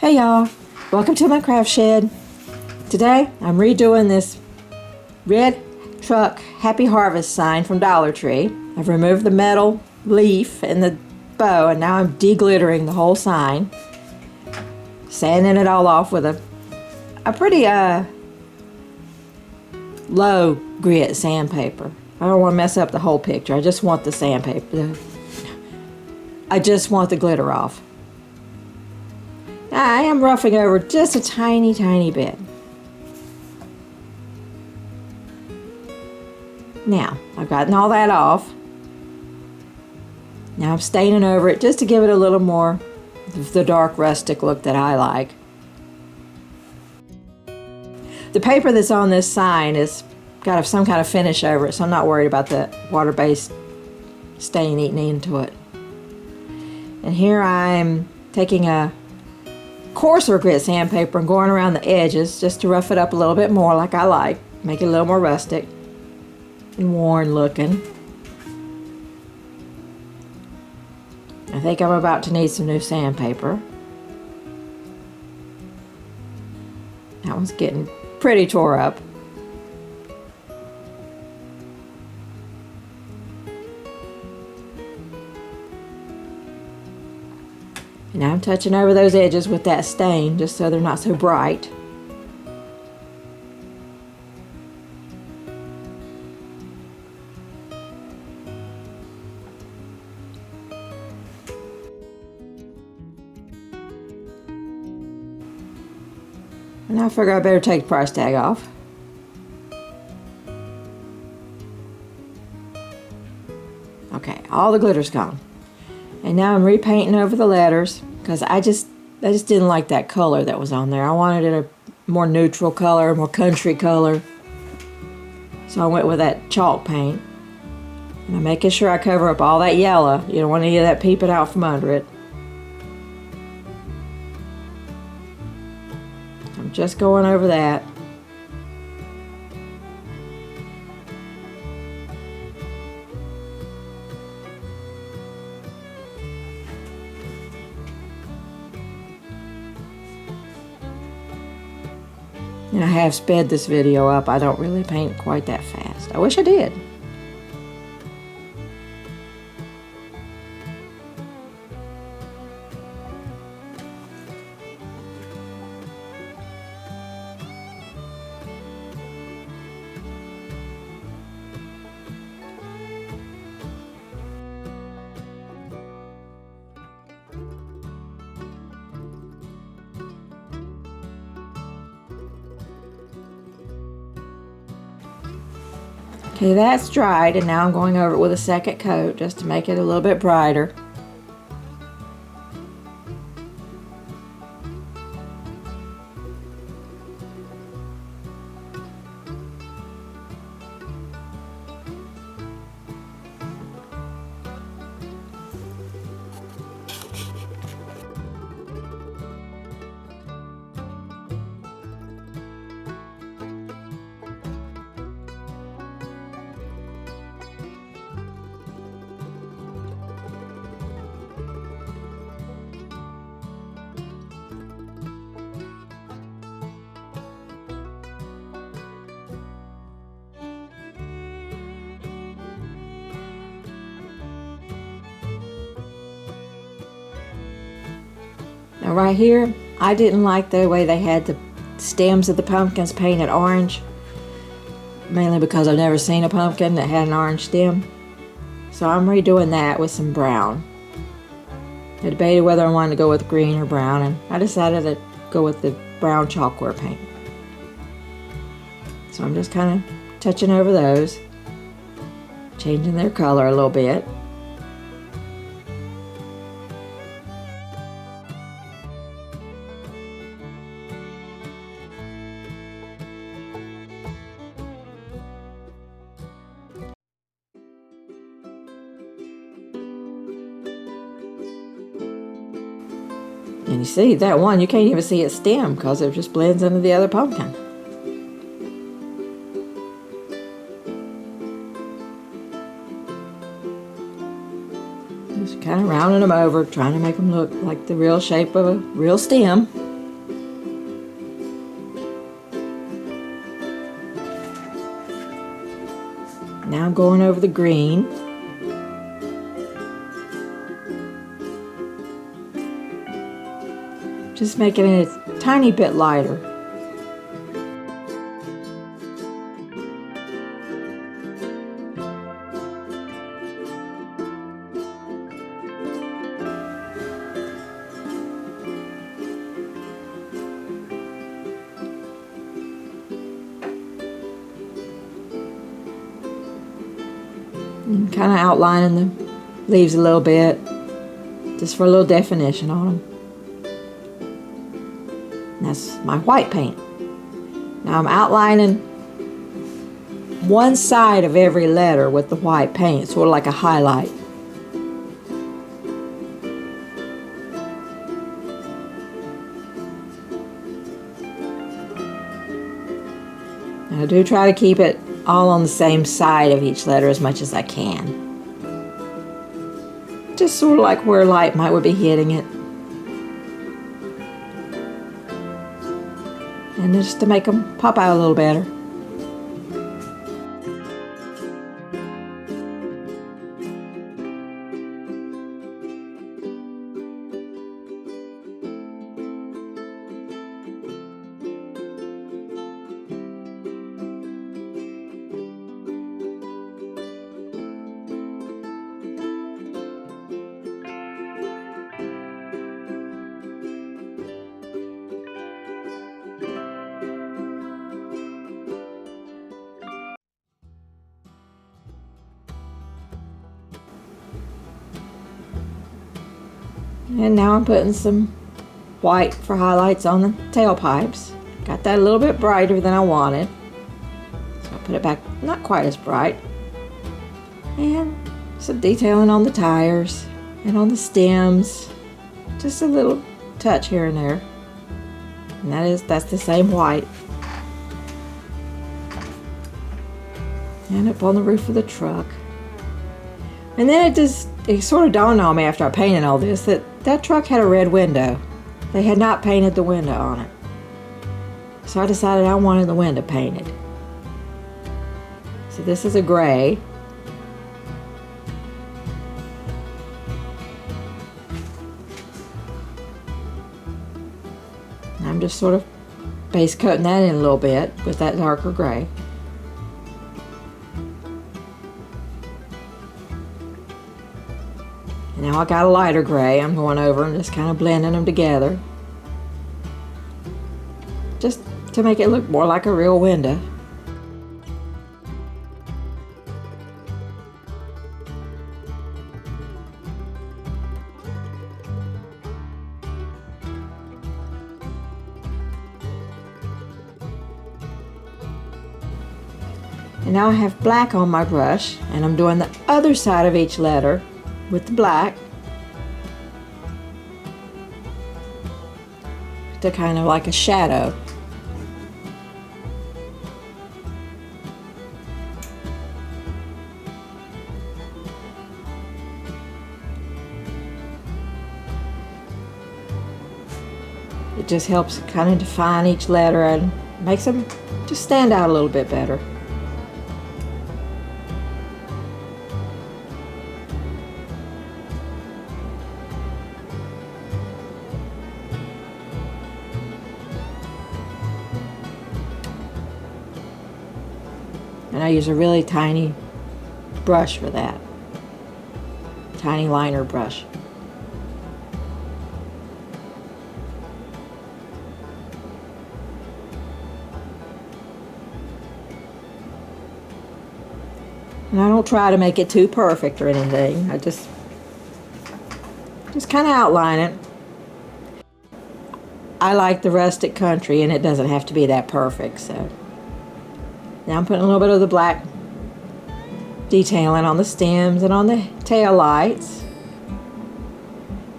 Hey y'all, welcome to my craft shed. Today I'm redoing this red truck Happy Harvest sign from Dollar Tree. I've removed the metal leaf and the bow, and now I'm deglittering the whole sign, sanding it all off with a pretty low grit sandpaper. I don't want to mess up the whole picture. I just want the sandpaper. I just want the glitter off. I am roughing over just a tiny bit. Now, I've gotten all that off. Now I'm staining over it just to give it a little more of the dark rustic look that I like. The paper that's on this sign has got some kind of finish over it, so I'm not worried about the water-based stain eating into it. And here I'm taking a coarser grit sandpaper and going around the edges just to rough it up a little bit more like I like. Make it a little more rustic and worn looking. I think I'm about to need some new sandpaper. That one's getting pretty tore up. And now I'm touching over those edges with that stain just so they're not so bright. And I figure I better take the price tag off. Okay, all the glitter's gone. And now I'm repainting over the letters because I just didn't like that color that was on there. I wanted it a more neutral color, more country color. So I went with that chalk paint. And I'm making sure I cover up all that yellow. You don't want any of that peeping out from under it. I'm just going over that. And I have sped this video up. I don't really paint quite that fast. I wish I did. Okay, that's dried, and now I'm going over it with a second coat just to make it a little bit brighter. Now right here, I didn't like the way they had the stems of the pumpkins painted orange, mainly because I've never seen a pumpkin that had an orange stem. So I'm redoing that with some brown. I debated whether I wanted to go with green or brown, and I decided to go with the brown chalkware paint. So I'm just kind of touching over those, changing their color a little bit. And you see, that one, you can't even see its stem because it just blends into the other pumpkin. Just kind of rounding them over, trying to make them look like the real shape of a real stem. Now I'm going over the green. Just making it a tiny bit lighter. Kind of outlining the leaves a little bit, just for a little definition on them. And that's my white paint. Now I'm outlining one side of every letter with the white paint, sort of like a highlight. And I do try to keep it all on the same side of each letter as much as I can. Just sort of like where light might be hitting it. And just to make them pop out a little better. And now I'm putting some white for highlights on the tailpipes. Got that a little bit brighter than I wanted. So I'll put it back not quite as bright. And some detailing on the tires and on the stems. Just a little touch here and there. And that's the same white. And up on the roof of the truck. And then it sort of dawned on me after I painted all this that truck had a red window. They had not painted the window on it. So I decided I wanted the window painted. So this is a gray. And I'm just sort of base coating that in a little bit with that darker gray. Now I got a lighter gray. I'm going over and just kind of blending them together. Just to make it look more like a real window. And now I have black on my brush, and I'm doing the other side of each letter with the black to kind of like a shadow. It just helps kind of define each letter and makes them just stand out a little bit better. And I use a really tiny brush for that. Tiny liner brush. And I don't try to make it too perfect or anything. I just kind of outline it. I like the rustic country, and it doesn't have to be that perfect, so. Now I'm putting a little bit of the black detailing on the stems and on the tail lights.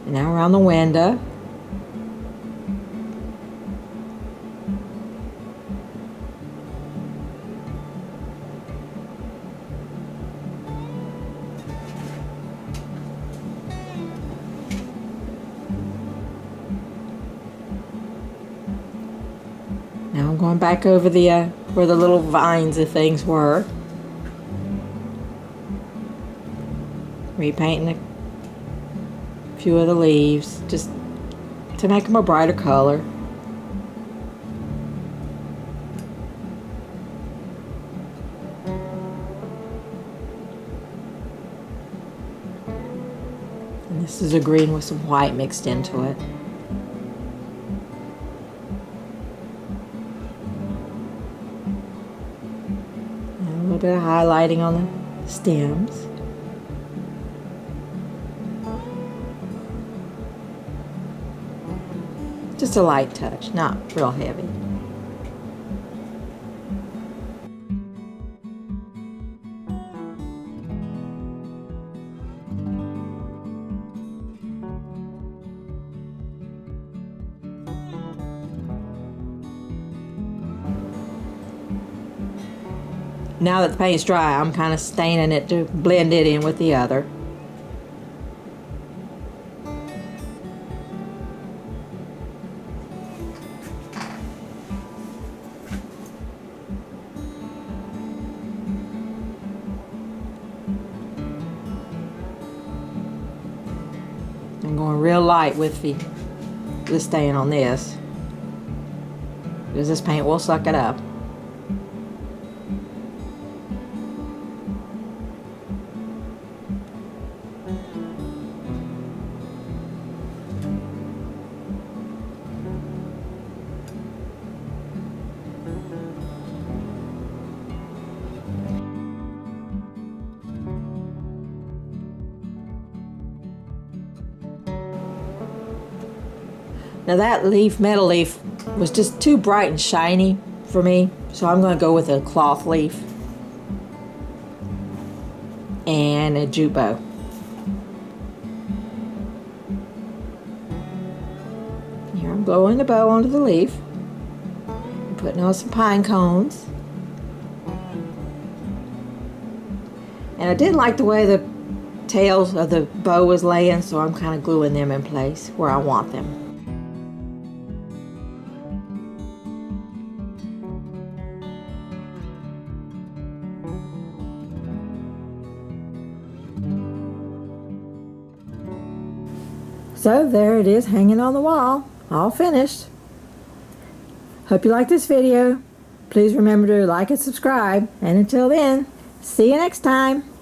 And now around the window. Now I'm going back over the where the little vines of things were. repainting a few of the leaves just to make them a brighter color. And this is a green with some white mixed into it. And a little bit of highlighting on the stems. Just a light touch, not real heavy. Now that the paint's dry, I'm kind of staining it to blend it in with the other. I'm going real light with the stain on this, because this paint will suck it up. Now that leaf, metal leaf, was just too bright and shiny for me, so I'm going to go with a cloth leaf and a jute bow. Here I'm blowing the bow onto the leaf, and putting on some pine cones. And I didn't like the way the tails of the bow was laying, so I'm kind of gluing them in place where I want them. So there it is, hanging on the wall, all finished. Hope you like this video. Please remember to like and subscribe. And until then, see you next time.